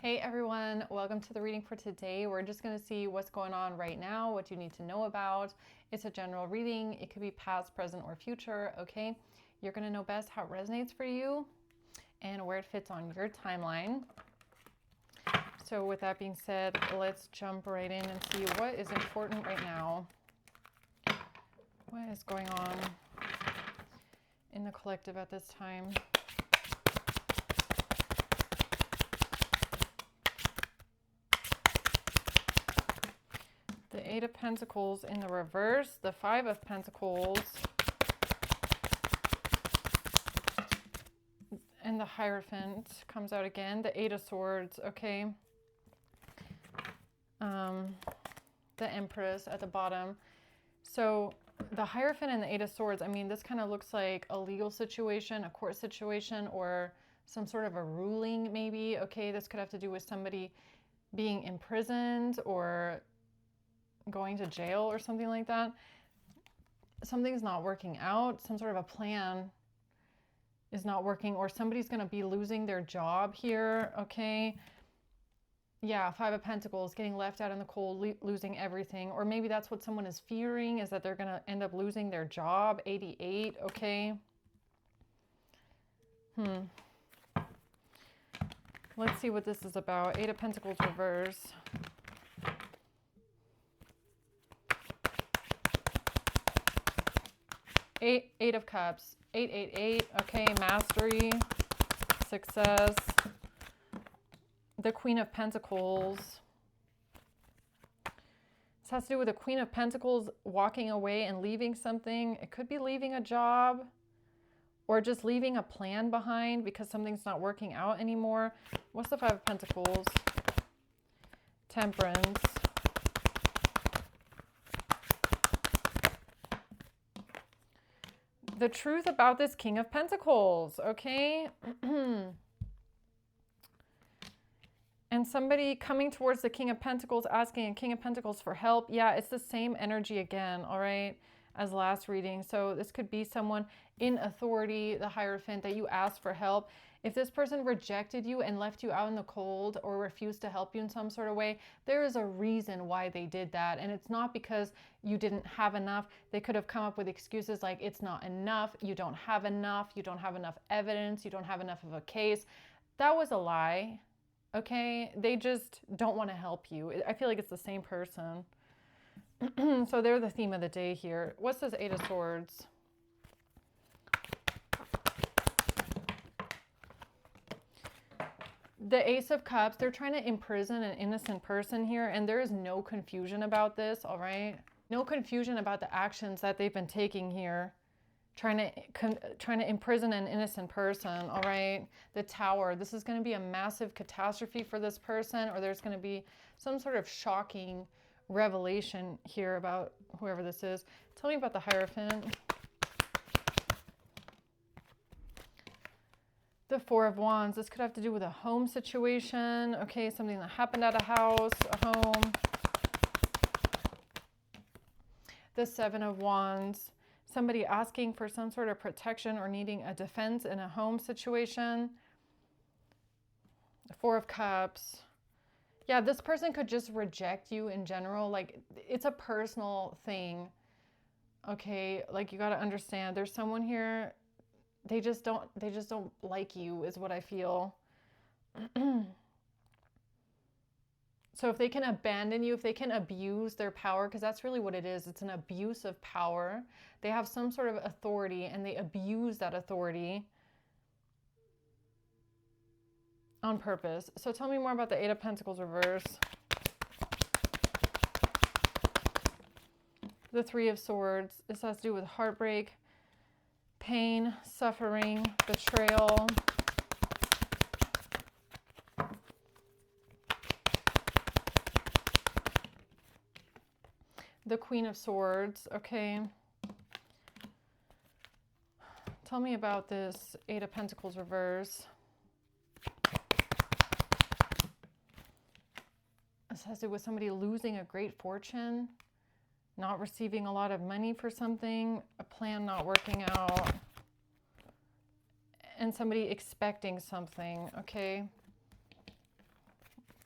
Hey everyone, welcome to the reading for today. We're just going to see what's going on right now, what you need to know about. It's a general reading. It could be past, present, or future, okay? You're going to know best how it resonates for you and where it fits on your timeline. So with that being said, let's jump right in and see what is important right now. What is going on in the collective at this time? The Eight of Pentacles in the reverse, the Five of Pentacles, and the Hierophant comes out again. The Eight of Swords, okay. The Empress at the bottom. So the Hierophant and the Eight of Swords, I mean, this kind of looks like a legal situation, a court situation, or some sort of a ruling maybe. Okay, this could have to do with somebody being imprisoned or going to jail or something like that. Something's not working out. Some sort of a plan is not working, or somebody's going to be losing their job here. Okay. Yeah, Five of Pentacles, getting left out in the cold, losing everything. Or maybe that's what someone is fearing, is that they're going to end up losing their job. 88, okay. Let's see what this is about. Eight of Pentacles reverse. Eight of Cups. 888, okay. Mastery, success. The Queen of Pentacles. This has to do with the Queen of Pentacles walking away and leaving something. It could be leaving a job or just leaving a plan behind because something's not working out anymore. What's the Five of Pentacles? Temperance. The truth about this King of Pentacles, okay? And somebody coming towards the King of Pentacles, asking a King of Pentacles for help. Yeah, it's the same energy again, all right, as last reading. So this could be someone in authority, the Hierophant, that you asked for help. If this person rejected you and left you out in the cold or refused to help you in some sort of way, there is a reason why they did that. And it's not because you didn't have enough. They could have come up with excuses like it's not enough, you don't have enough evidence, you don't have enough of a case. That was a lie. Okay, they just don't want to help you. I feel like it's the same person. So they're the theme of the day here. What's this Eight of Swords? The Ace of Cups, they're trying to imprison an innocent person here, and there is no confusion about this, all right? No confusion about the actions that they've been taking here. Trying to imprison an innocent person, all right? The Tower, this is going to be a massive catastrophe for this person, or there's going to be some sort of shocking revelation here about whoever this is. Tell me about the Hierophant. The Four of Wands, this could have to do with a home situation, okay? Something that happened at a house, a home. The Seven of Wands, somebody asking for some sort of protection or needing a defense in a home situation. The Four of Cups. Yeah, this person could just reject you in general. Like, it's a personal thing. Okay, like you got to understand there's someone here, they just don't like you is what I feel. So if they can abandon you, if they can abuse their power, because that's really what it is, it's an abuse of power. They have some sort of authority and they abuse that authority on purpose. So tell me more about the Eight of Pentacles reverse. The Three of Swords, this has to do with heartbreak, pain, suffering, betrayal. The Queen of Swords, okay. Tell me about this Eight of Pentacles reverse. This has to do with somebody losing a great fortune, not receiving a lot of money for something, a plan not working out, and somebody expecting something, okay?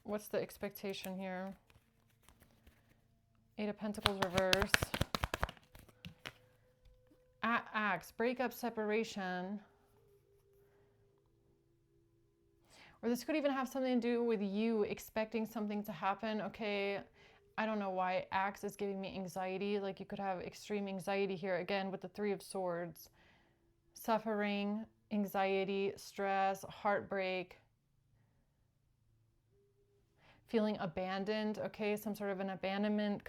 What's the expectation here? Eight of Pentacles reverse. Axe, breakup, separation. Or this could even have something to do with you expecting something to happen. Okay, I don't know why Axe is giving me anxiety. Like you could have extreme anxiety here again with the Three of Swords. Suffering, anxiety, stress, heartbreak. Feeling abandoned. Okay, some sort of an abandonment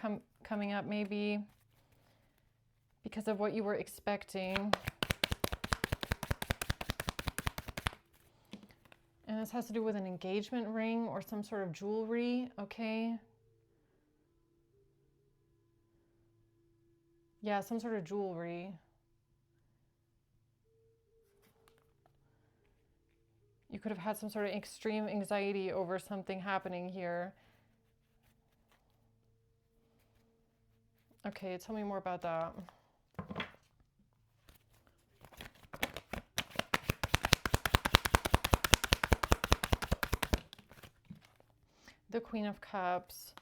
coming up maybe because of what you were expecting. And this has to do with an engagement ring or some sort of jewelry, okay? Yeah, some sort of jewelry. You could have had some sort of extreme anxiety over something happening here. Okay, tell me more about that. The Queen of Cups,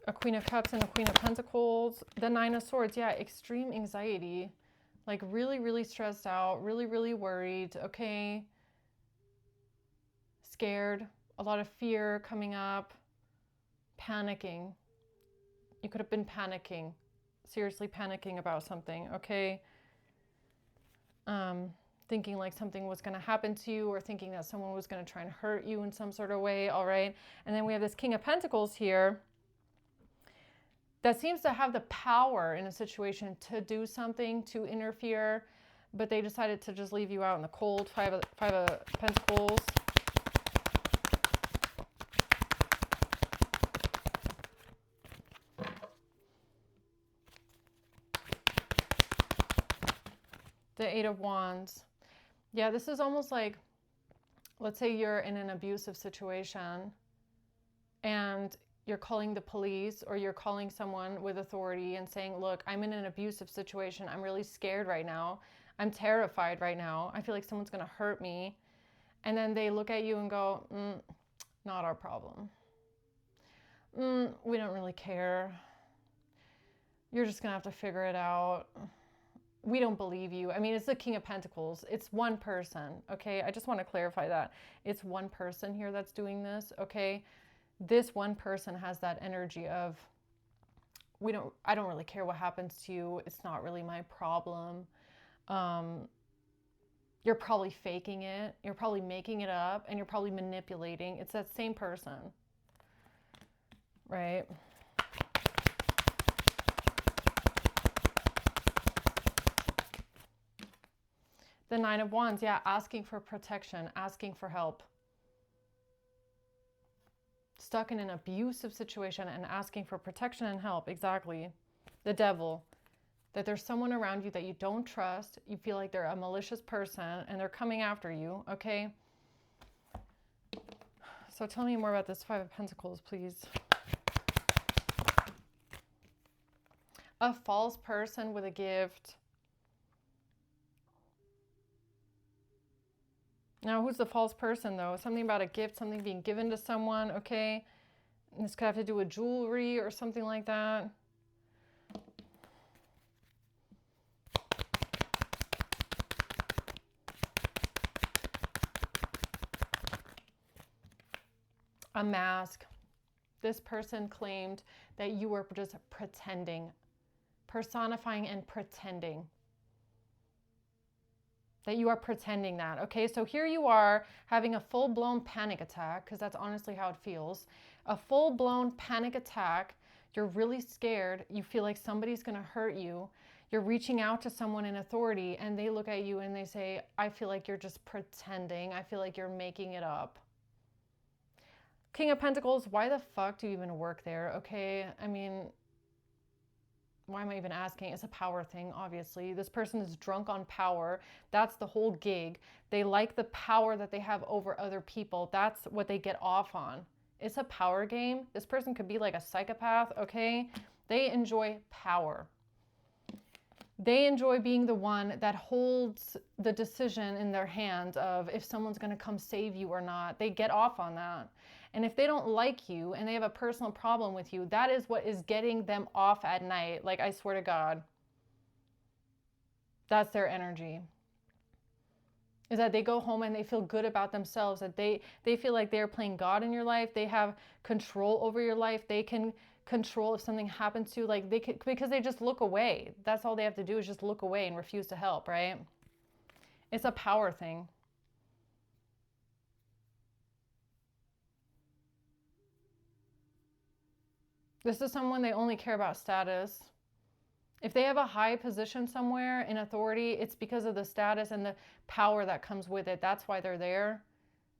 a Queen of Cups and a Queen of Pentacles, the Nine of Swords. Yeah, extreme anxiety, like really, really stressed out, really, really worried. Okay, scared, a lot of fear coming up, panicking. You could have been panicking, seriously panicking about something. Okay, thinking like something was going to happen to you, or thinking that someone was going to try and hurt you in some sort of way. All right, and then we have this King of Pentacles here that seems to have the power in a situation to do something, to interfere, but they decided to just leave you out in the cold. Five of Pentacles. The Eight of Wands. Yeah, this is almost like, let's say you're in an abusive situation and you're calling the police, or you're calling someone with authority and saying, look, I'm in an abusive situation. I'm really scared right now. I'm terrified right now. I feel like someone's going to hurt me. And then they look at you and go, not our problem. We don't really care. You're just going to have to figure it out. We don't believe you. I mean, it's the King of Pentacles. It's one person, okay? I just want to clarify that. It's one person here that's doing this, okay? This one person has that energy of, I don't really care what happens to you. It's not really my problem. You're probably faking it. You're probably making it up, and you're probably manipulating. It's that same person, right? The Nine of Wands, yeah, asking for protection, asking for help. Stuck in an abusive situation and asking for protection and help, exactly. The Devil, that there's someone around you that you don't trust, you feel like they're a malicious person and they're coming after you, okay? So tell me more about this Five of Pentacles, please. A false person with a gift. Now, who's the false person, though? Something about a gift, something being given to someone, okay? And this could have to do with jewelry or something like that. A mask. This person claimed that you were just pretending, personifying and pretending. That you are pretending that, okay? So here you are having a full-blown panic attack, because that's honestly how it feels. A full-blown panic attack. You're really scared. You feel like somebody's going to hurt you. You're reaching out to someone in authority, and they look at you and they say, I feel like you're just pretending. I feel like you're making it up. King of Pentacles, why the fuck do you even work there, okay? I mean, why am I even asking? It's a power thing, obviously. This person is drunk on power. That's the whole gig. They like the power that they have over other people. That's what they get off on. It's a power game. This person could be like a psychopath, okay? They enjoy power. They enjoy being the one that holds the decision in their hand of if someone's going to come save you or not. They get off on that. And if they don't like you and they have a personal problem with you, that is what is getting them off at night. Like, I swear to God, that's their energy. Is that they go home and they feel good about themselves, that they feel like they're playing God in your life. They have control over your life. They can control if something happens to you, like they can, because they just look away. That's all they have to do is just look away and refuse to help, right? It's a power thing. This is someone, they only care about status. If they have a high position somewhere in authority, it's because of the status and the power that comes with it. That's why they're there.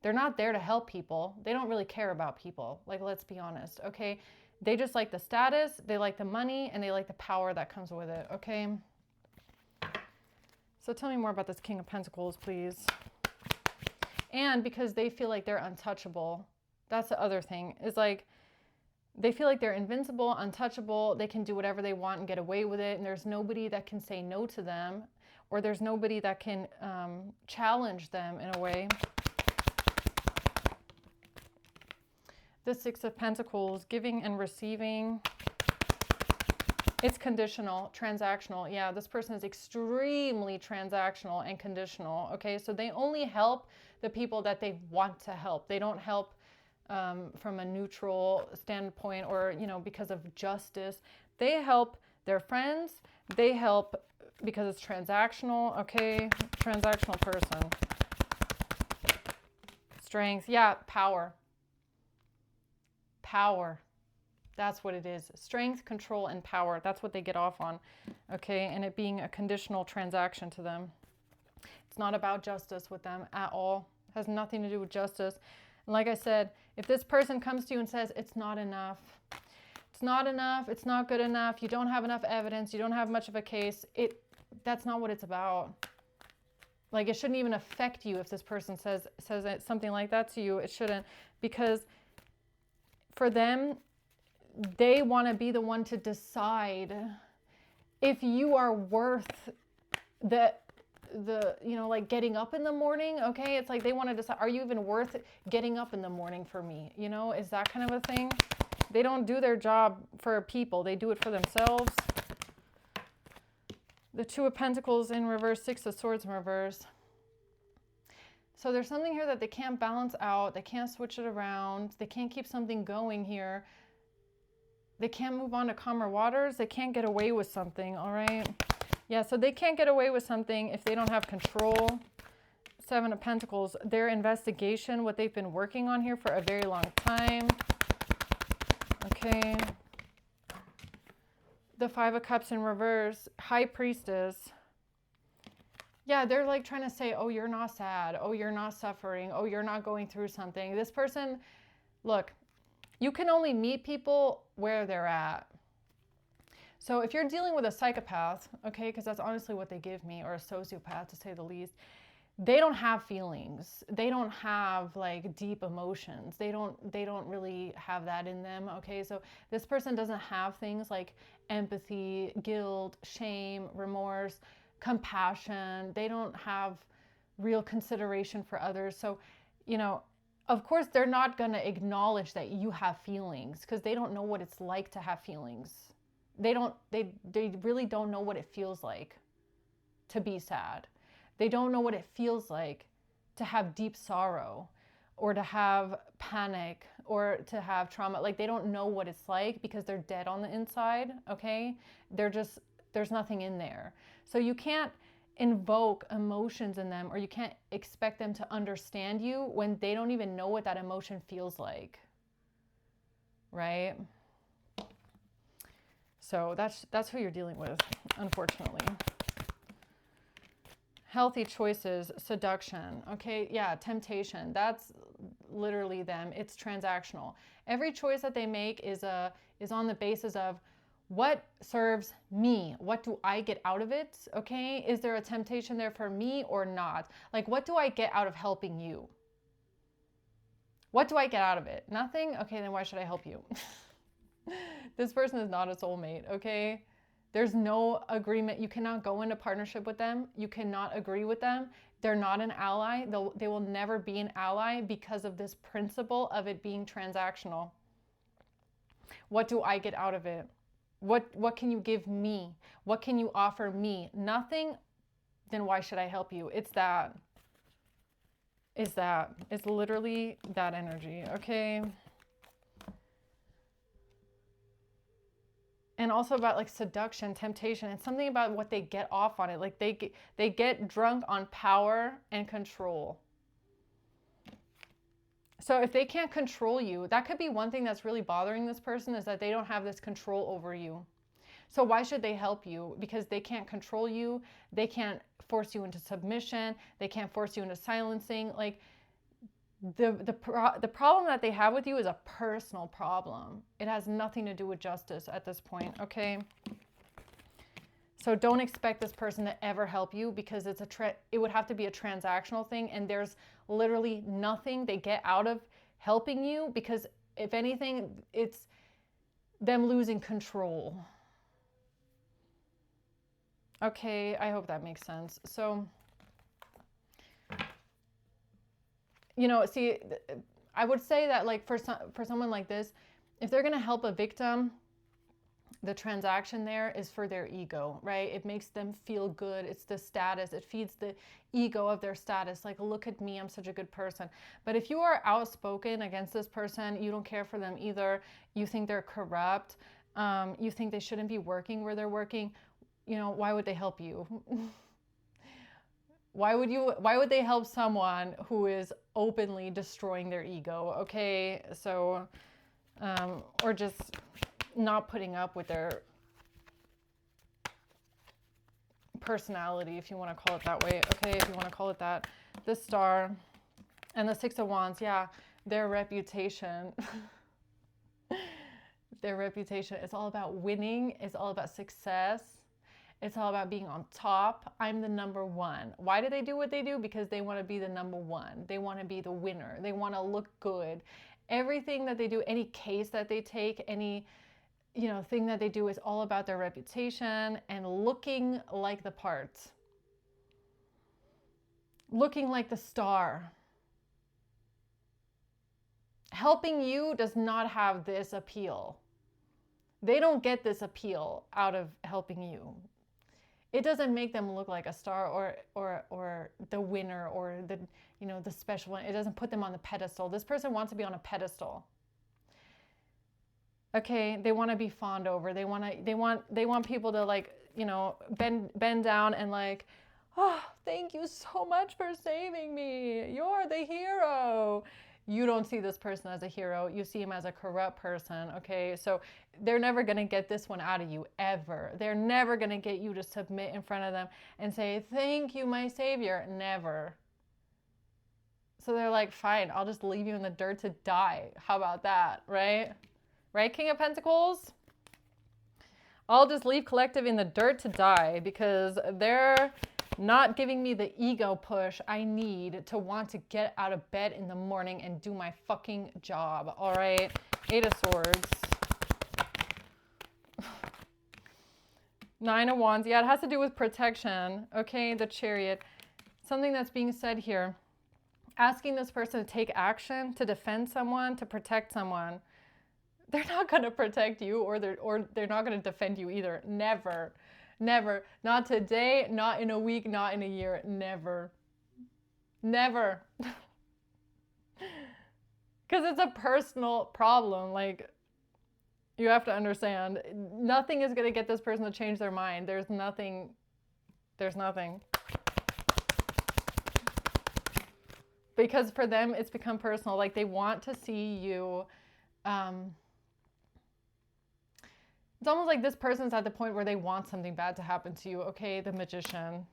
They're not there to help people. They don't really care about people. Like, let's be honest, okay? They just like the status, they like the money, and they like the power that comes with it, okay? So tell me more about this King of Pentacles, please. And because they feel like they're untouchable. That's the other thing, is like, they feel like they're invincible, untouchable. They can do whatever they want and get away with it. And there's nobody that can say no to them, or there's nobody that can challenge them in a way. The Six of Pentacles, giving and receiving. It's conditional, transactional. Yeah, this person is extremely transactional and conditional. Okay, so they only help the people that they want to help. They don't help from a neutral standpoint or, you know, because of justice. They help their friends. They help because it's transactional. Okay, transactional person. Strength. Yeah, power. Power. That's what it is. Strength, control, and power. That's what they get off on. Okay, and it being a conditional transaction to them. It's not about justice with them at all. It has nothing to do with justice. And like I said, if this person comes to you and says, it's not enough, it's not enough, it's not good enough, you don't have enough evidence, you don't have much of a case, that's not what it's about. Like, it shouldn't even affect you if this person says something like that to you. It shouldn't, because for them, they want to be the one to decide if you are worth the you know, like getting up in the morning. Okay, it's like they want to decide, are you even worth getting up in the morning for me? You know, is that kind of a thing? They don't do their job for people, they do it for themselves. The Two of Pentacles in reverse, Six of Swords in reverse. So there's something here that they can't balance out, they can't switch it around, they can't keep something going here. They can't move on to calmer waters, they can't get away with something, all right? Yeah, so they can't get away with something if they don't have control. Seven of Pentacles, their investigation, what they've been working on here for a very long time. Okay. The Five of Cups in reverse, High Priestess. Yeah, they're like trying to say, oh, you're not sad. Oh, you're not suffering. Oh, you're not going through something. This person, look, you can only meet people where they're at. So if you're dealing with a psychopath, okay, because that's honestly what they give me, or a sociopath to say the least, they don't have feelings. They don't have like deep emotions. They don't really have that in them, okay? So this person doesn't have things like empathy, guilt, shame, remorse, compassion. They don't have real consideration for others. So, you know, of course they're not going to acknowledge that you have feelings because they don't know what it's like to have feelings. They really don't know what it feels like to be sad. They don't know what it feels like to have deep sorrow or to have panic or to have trauma. Like, they don't know what it's like because they're dead on the inside, okay? There's nothing in there. So you can't invoke emotions in them, or you can't expect them to understand you when they don't even know what that emotion feels like, right? So that's who you're dealing with, unfortunately. Healthy choices, seduction, okay? Yeah, temptation, that's literally them. It's transactional. Every choice that they make is on the basis of what serves me? What do I get out of it, okay? Is there a temptation there for me or not? Like, what do I get out of helping you? What do I get out of it? Nothing? Okay, then why should I help you? This person is not a soulmate, okay? There's no agreement. You cannot go into partnership with them. You cannot agree with them. They're not an ally. They will never be an ally because of this principle of it being transactional. What do I get out of it? What can you give me? What can you offer me? Nothing. Then why should I help you? It's that. It's literally that energy, okay? And also about like seduction, temptation, and something about what they get off on it. Like they get drunk on power and control. So if they can't control you, that could be one thing that's really bothering this person, is that they don't have this control over you. So why should they help you? Because they can't control you. They can't force you into submission. They can't force you into silencing. Like the problem that they have with you is a personal problem. It has nothing to do with justice at this point, okay? So don't expect this person to ever help you, because it would have to be a transactional thing, and there's literally nothing they get out of helping you, because if anything, it's them losing control. Okay, I hope that makes sense. So, you know, see, I would say that like for someone like this, if they're going to help a victim, the transaction there is for their ego, right? It makes them feel good. It's the status. It feeds the ego of their status. Like, look at me, I'm such a good person. But if you are outspoken against this person, you don't care for them either, you think they're corrupt, you think they shouldn't be working where they're working, you know, why would they help you? Why would they help someone who is openly destroying their ego? Okay, so, or just not putting up with their personality, if you want to call it that way. Okay, if you want to call it that. The Star and the Six of Wands, yeah, their reputation. Their reputation, it's all about winning. It's all about success. It's all about being on top. I'm the number one. Why do they do what they do? Because they want to be the number one. They want to be the winner. They want to look good. Everything that they do, any case that they take, any, you know, thing that they do is all about their reputation and looking like the part. Looking like the star. Helping you does not have this appeal. They don't get this appeal out of helping you. It doesn't make them look like a star or the winner or the, you know, the special one. It doesn't put them on the pedestal. This person wants to be on a pedestal. Okay, they want to be fawned over. They want people to, like, you know, bend down and like, oh, thank you so much for saving me. You're the hero. You don't see this person as a hero. You see him as a corrupt person, okay? So they're never going to get this one out of you, ever. They're never going to get you to submit in front of them and say, thank you, my savior. Never. So they're like, fine, I'll just leave you in the dirt to die. How about that, right? Right, King of Pentacles? I'll just leave collective in the dirt to die because they're not giving me the ego push I need to want to get out of bed in the morning and do my fucking job. All right. Eight of Swords. Nine of Wands. Yeah, it has to do with protection. Okay, the Chariot. Something that's being said here. Asking this person to take action, to defend someone, to protect someone. They're not going to protect you, or they're not going to defend you either. Never. Never. Not today, not in a week, not in a year. Never. Never. Because it's a personal problem. Like, you have to understand, nothing is going to get this person to change their mind. There's nothing. There's nothing. Because for them, it's become personal. Like, they want to see you... It's almost like this person's at the point where they want something bad to happen to you. Okay, the Magician.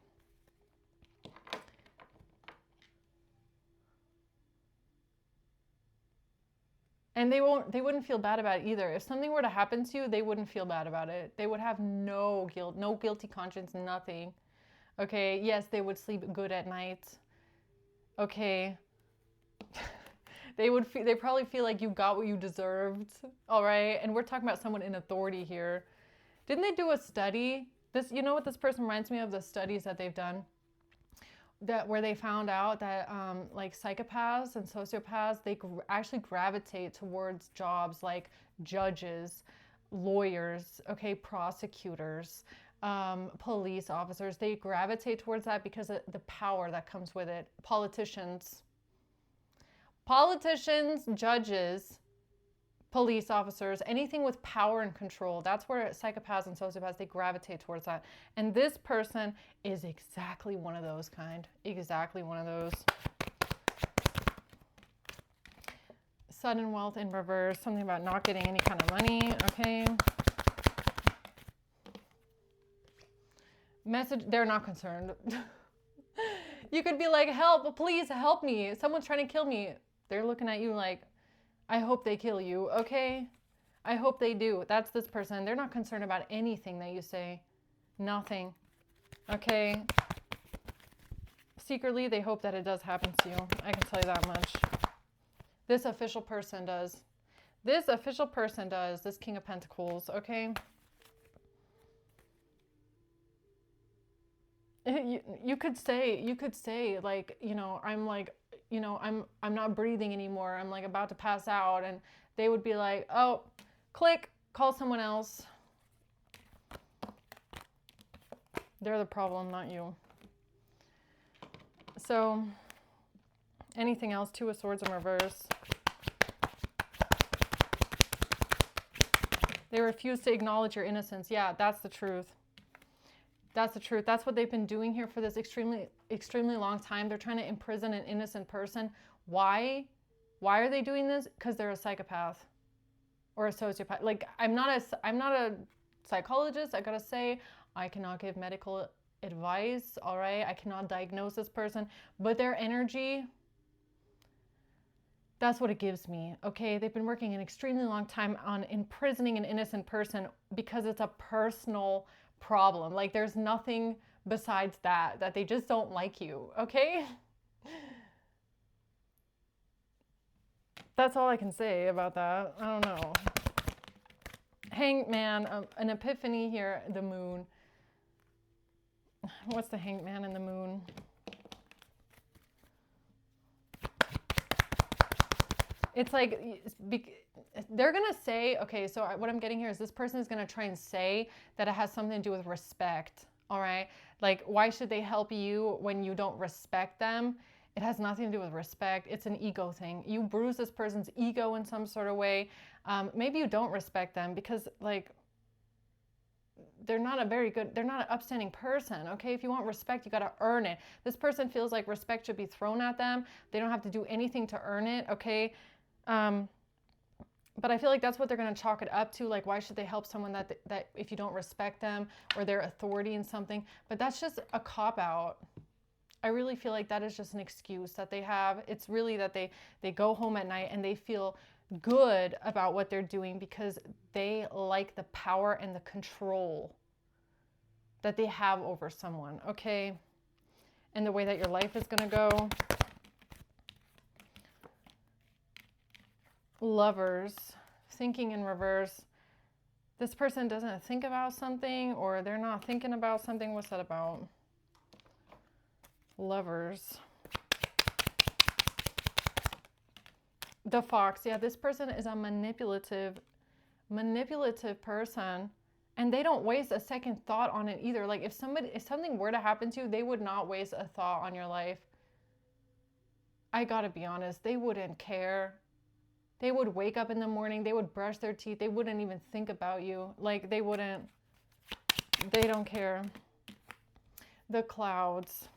And they wouldn't feel bad about it either. If something were to happen to you, they wouldn't feel bad about it. They would have no guilt, no guilty conscience, nothing. Okay, yes, they would sleep good at night. Okay. They probably feel like you got what you deserved. All right. And we're talking about someone in authority here. Didn't they do a study? This, you know what this person reminds me of? The studies that they've done, that where they found out that like psychopaths and sociopaths, they actually gravitate towards jobs like judges, lawyers, okay, prosecutors, police officers. They gravitate towards that because of the power that comes with it. Politicians, judges, police officers, anything with power and control. That's where psychopaths and sociopaths, they gravitate towards that. And this person is exactly one of those kind. Exactly one of those. Sudden wealth in reverse. Something about not getting any kind of money. Okay. Message, they're not concerned. You could be like, help, please help me. Someone's trying to kill me. They're looking at you like, I hope they kill you, okay? I hope they do. That's this person. They're not concerned about anything that you say. Nothing. Okay? Secretly, they hope that it does happen to you. I can tell you that much. This official person does. This official person does. This King of Pentacles, okay? You could say like, you know, I'm like, you know, I'm not breathing anymore. I'm like about to pass out. And they would be like, oh, click, call someone else. They're the problem, not you. So anything else? Two of Swords in reverse. They refuse to acknowledge your innocence. Yeah, that's the truth. That's the truth. That's what they've been doing here for this extremely long time. They're trying to imprison an innocent person. Why? Why are they doing this? Because they're a psychopath or a sociopath. Like, I'm not a psychologist. I gotta say, I cannot give medical advice. All right, I cannot diagnose this person, but their energy, that's what it gives me. Okay, they've been working an extremely long time on imprisoning an innocent person because it's a personal problem. Like, there's nothing besides that they just don't like you, okay? That's all I can say about that. I don't know. Hanged Man, an epiphany here, the moon. What's the Hanged Man and the moon? It's like, they're going to say, okay, so what I'm getting here is this person is going to try and say that it has something to do with respect, all right? Like, why should they help you when you don't respect them? It has nothing to do with respect. It's an ego thing. You bruise this person's ego in some sort of way. Maybe you don't respect them because, like, they're not an upstanding person, okay? If you want respect, you got to earn it. This person feels like respect should be thrown at them. They don't have to do anything to earn it, okay? But I feel like that's what they're going to chalk it up to. Like, why should they help someone that if you don't respect them or their authority in something? But that's just a cop-out. I really feel like that is just an excuse that they have. It's really that they go home at night and they feel good about what they're doing because they like the power and the control that they have over someone, okay? And the way that your life is going to go. Lovers, thinking in reverse. This person doesn't think about something, or they're not thinking about something. What's that about? Lovers. The Fox. Yeah, this person is a manipulative person, and they don't waste a second thought on it either. Like, if something were to happen to you, they would not waste a thought on your life. I gotta be honest, they wouldn't care. They would wake up in the morning, they would brush their teeth, they wouldn't even think about you. Like, they don't care. The Clouds.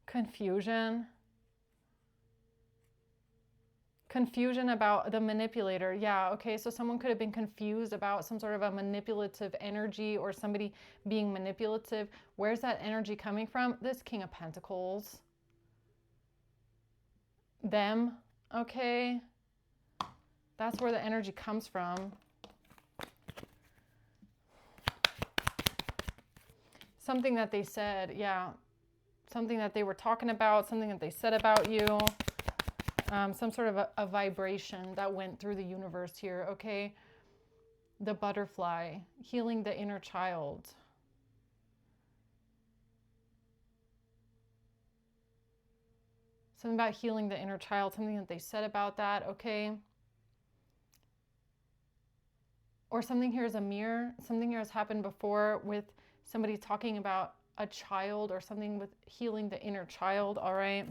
Confusion about the manipulator. Yeah, okay, so someone could have been confused about some sort of a manipulative energy or somebody being manipulative. Where's that energy coming from? This King of Pentacles. Them, okay? That's where the energy comes from. Something that they said, yeah. Something that they were talking about, something that they said about you. Some sort of a vibration that went through the universe here, okay? the butterfly, healing the inner child. Something about healing the inner child, something that they said about that, okay? Or something here is a mirror. Something here has happened before with somebody talking about a child or something with healing the inner child, all right?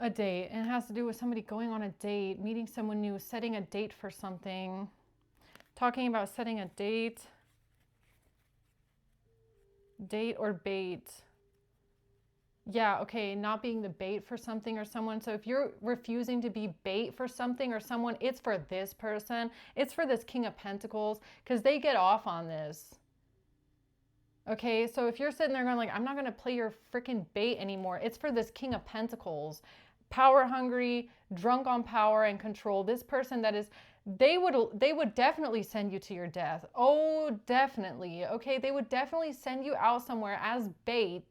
A date. And it has to do with somebody going on a date, meeting someone new, setting a date for something. Talking about setting a date. Date or bait. Yeah, okay, not being the bait for something or someone. So if you're refusing to be bait for something or someone, it's for this person. It's for this King of Pentacles, because they get off on this. Okay, so if you're sitting there going like, I'm not going to play your freaking bait anymore. It's for this King of Pentacles. Power hungry, drunk on power and control. This person that is, they would definitely send you to your death. Oh, definitely. Okay, they would definitely send you out somewhere as bait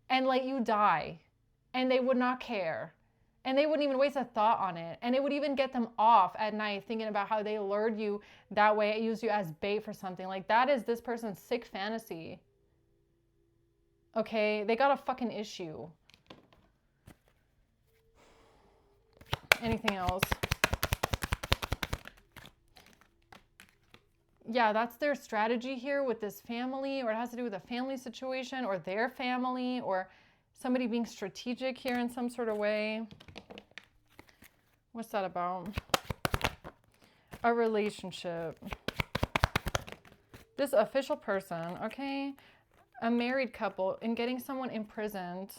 and let you die. And they would not care. And they wouldn't even waste a thought on it. And it would even get them off at night thinking about how they lured you that way, use you as bait for something. Like, that is this person's sick fantasy. Okay, they got a fucking issue. Anything else? Yeah, that's their strategy here with this family, or it has to do with a family situation or their family or somebody being strategic here in some sort of way. What's that about? A relationship. This official person, okay? A married couple and getting someone imprisoned.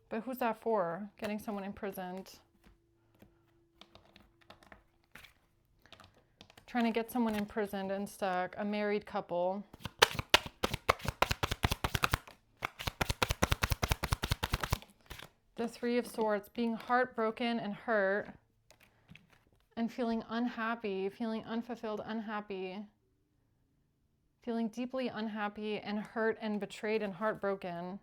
But who's that for? Getting someone imprisoned. Trying to get someone imprisoned and stuck. A married couple. The Three of Swords. Being heartbroken and hurt. And feeling unhappy. Feeling unfulfilled, unhappy. Feeling deeply unhappy and hurt and betrayed and heartbroken.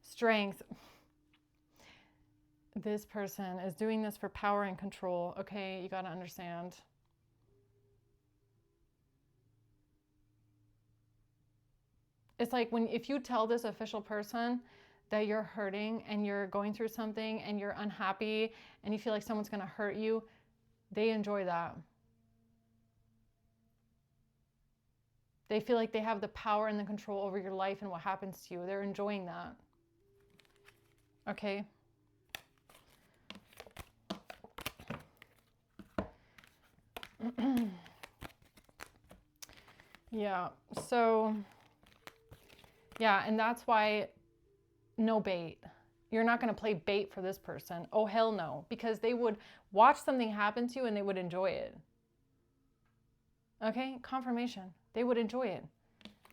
Strength. This person is doing this for power and control. Okay, you got to understand. It's like if you tell this official person that you're hurting and you're going through something and you're unhappy and you feel like someone's going to hurt you, they enjoy that. They feel like they have the power and the control over your life and what happens to you. They're enjoying that. Okay. Yeah, so, yeah, and that's why no bait. You're not going to play bait for this person. Oh, hell no. Because they would watch something happen to you and they would enjoy it. Okay, confirmation. They would enjoy it.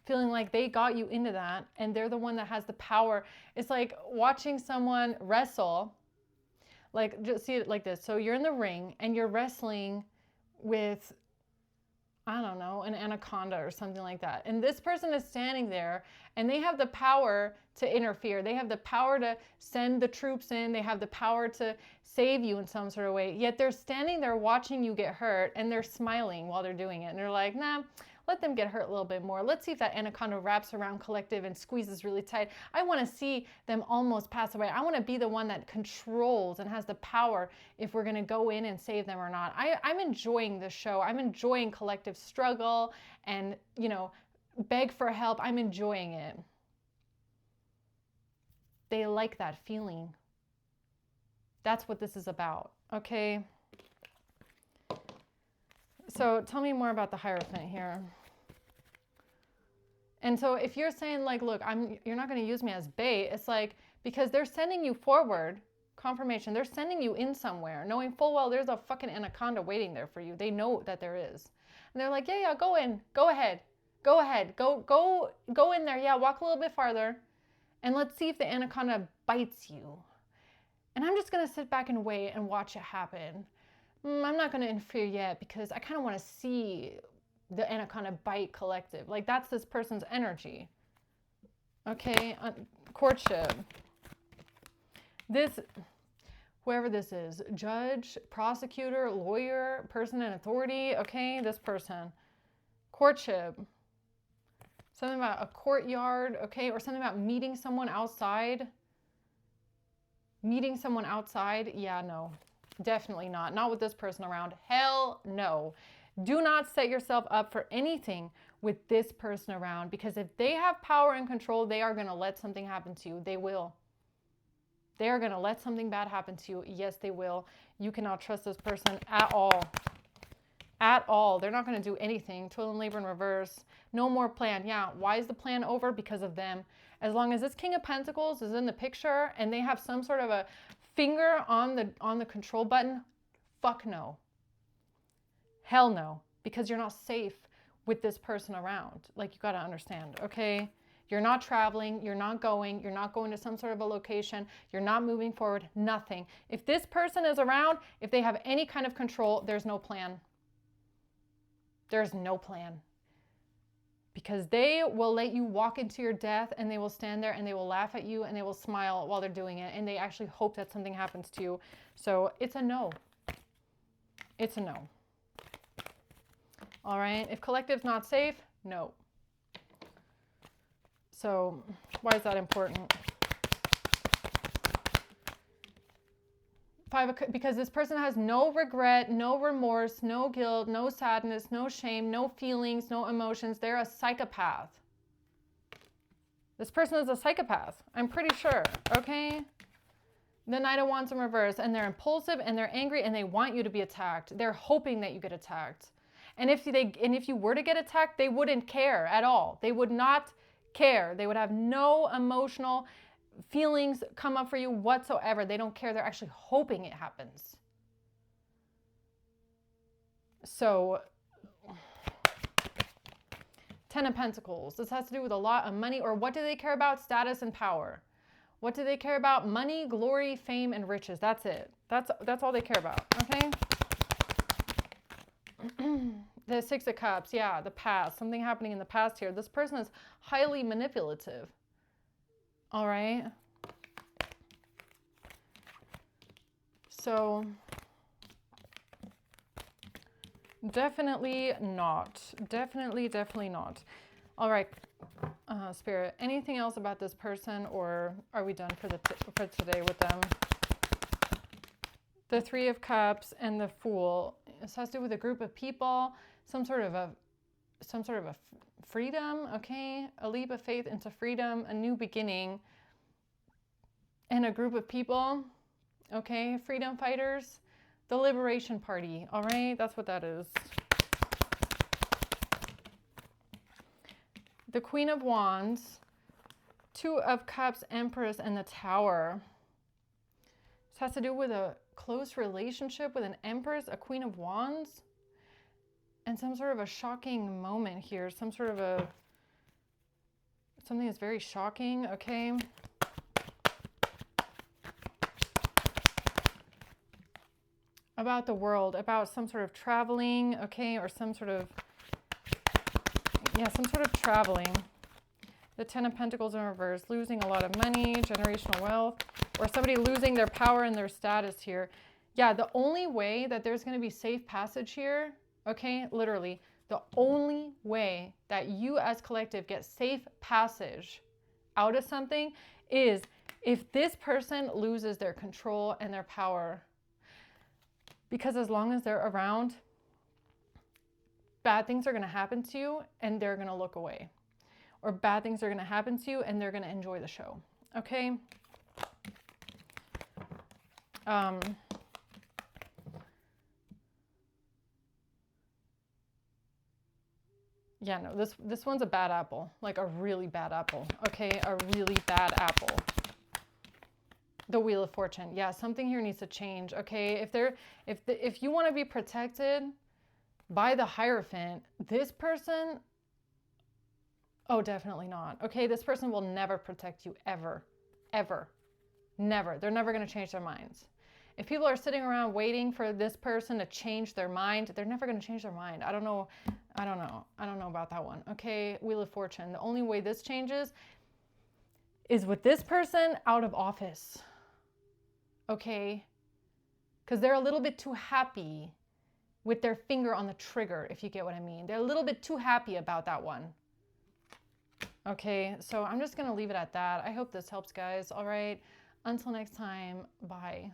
Feeling like they got you into that and they're the one that has the power. It's like watching someone wrestle. Like, just see it like this. So you're in the ring and you're wrestling with, I don't know, an anaconda or something like that. And this person is standing there and they have the power to interfere. They have the power to send the troops in. They have the power to save you in some sort of way. Yet they're standing there watching you get hurt and they're smiling while they're doing it. And they're like, nah, let them get hurt a little bit more. Let's see if that anaconda wraps around collective and squeezes really tight. I want to see them almost pass away. I want to be the one that controls and has the power if we're going to go in and save them or not. I'm enjoying this show. I'm enjoying collective struggle and, you know, beg for help. I'm enjoying it. They like that feeling. That's what this is about, okay? So tell me more about the Hierophant here. And so if you're saying like, look, you're not going to use me as bait, it's like, because they're sending you forward, confirmation, they're sending you in somewhere, knowing full well there's a fucking anaconda waiting there for you. They know that there is. And they're like, yeah, go in, go ahead, go in there. Yeah, walk a little bit farther and let's see if the anaconda bites you. And I'm just going to sit back and wait and watch it happen. I'm not going to interfere yet because I kind of want to see the Anaconda Bite Collective. Like, that's this person's energy. Okay, courtship. This, whoever this is, judge, prosecutor, lawyer, person in authority, okay, this person. Courtship. Something about a courtyard, okay, or something about meeting someone outside. Meeting someone outside, yeah, no, definitely not. Not with this person around. Hell no. Do not set yourself up for anything with this person around, because if they have power and control, they are going to let something happen to you. They will. They are going to let something bad happen to you. Yes, they will. You cannot trust this person at all. At all. They're not going to do anything. Toil and labor in reverse. No more plan. Yeah. Why is the plan over? Because of them. As long as this King of Pentacles is in the picture and they have some sort of a finger on the control button, fuck no. Hell no. Because you're not safe with this person around. Like, you got to understand, okay? You're not traveling, you're not going to some sort of a location, you're not moving forward, nothing. If this person is around, if they have any kind of control, there's no plan. There's no plan. Because they will let you walk into your death, and they will stand there and they will laugh at you and they will smile while they're doing it, and they actually hope that something happens to you. So it's a no. It's a no. All right. If collective's not safe, no. So why is that important? Because this person has no regret, no remorse, no guilt, no sadness, no shame, no feelings, no emotions. They're a psychopath. This person is a psychopath. I'm pretty sure. Okay. The Knight of Wands in reverse, and they're impulsive and they're angry and they want you to be attacked. They're hoping that you get attacked. And if you were to get attacked, they wouldn't care at all. They would not care. They would have no emotional feelings come up for you whatsoever. They don't care. They're actually hoping it happens. So, Ten of Pentacles. This has to do with a lot of money, or what do they care about? Status and power. What do they care about? Money, glory, fame, and riches. That's it. That's all they care about. Okay. The Six of Cups, yeah, the past, something happening in the past here. This person is highly manipulative. All right. So definitely not. Definitely not. All right, Spirit, anything else about this person, or are we done for today with them? The Three of Cups and the Fool. This has to do with a group of people, some sort of a freedom, okay? A leap of faith into freedom, a new beginning, and a group of people, okay? Freedom fighters, the Liberation Party, all right? That's what that is. The Queen of Wands, Two of Cups, Empress, and the Tower. This has to do with a close relationship with an Empress, a Queen of Wands, and some sort of a shocking moment here. Something that's very shocking, okay? About the world, about some sort of traveling, okay? Or some sort of traveling. The Ten of Pentacles in reverse, losing a lot of money, generational wealth, or somebody losing their power and their status here. Yeah, the only way that there's going to be safe passage here, okay, literally, the only way that you as collective get safe passage out of something is if this person loses their control and their power. Because as long as they're around, bad things are going to happen to you and they're going to look away. Or bad things are going to happen to you and they're going to enjoy the show. Okay? Yeah, no, this one's a bad apple. Like a really bad apple. Okay? A really bad apple. The Wheel of Fortune. Yeah, something here needs to change. Okay? If you want to be protected by the Hierophant, this person, oh, definitely not. Okay, this person will never protect you ever. Ever. Never. They're never going to change their minds. If people are sitting around waiting for this person to change their mind, they're never going to change their mind. I don't know I don't know. I don't know about that one. Okay, Wheel of Fortune. The only way this changes is with this person out of office. Okay? Because they're a little bit too happy with their finger on the trigger, if you get what I mean. They're a little bit too happy about that one. Okay, so I'm just going to leave it at that. I hope this helps, guys. All right. Until next time, bye.